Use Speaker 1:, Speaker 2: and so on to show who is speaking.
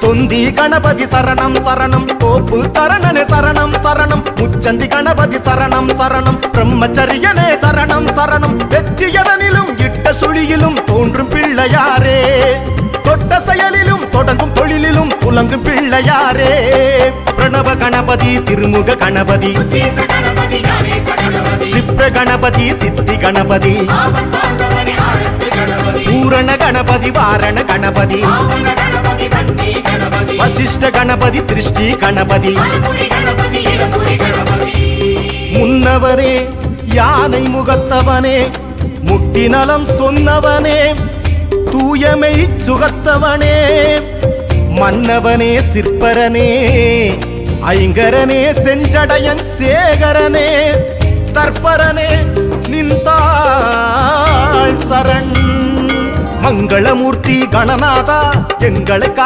Speaker 1: தொந்தி கணபதி சரணம் சரணம் கோப்பு கரணனே சரணம் சரணம் முச்சந்தி கணபதி சரணம் சரணம் பிரம்மச்சரியனே சரணம் சரணம் வெற்றியதனிலும் இட்ட சுழியிலும் தோன்றும் பிள்ளையாரே தொட்ட செயலிலும் தொடங்கும் தொழிலிலும் புலங்கும் பிள்ளையாரே பிரணவ கணபதி திருமுக கணபதி சிப்ர கணபதி சித்தி கணபதி பூரண கணபதி வாரண கணபதி வசிஷ்ட கணபதி திருஷ்டி கணபதி முன்னவரே யானை முகத்தவனே முக்தி நலம் சொன்னவனே தூயமை சுகத்தவனே மன்னவனே சிற்பரனே ஐங்கரனே செஞ்சடையன் சேகரனே தற்பரனே நின்றாள் சரண் மங்களமூர்த்தி கணநாதா எங்களை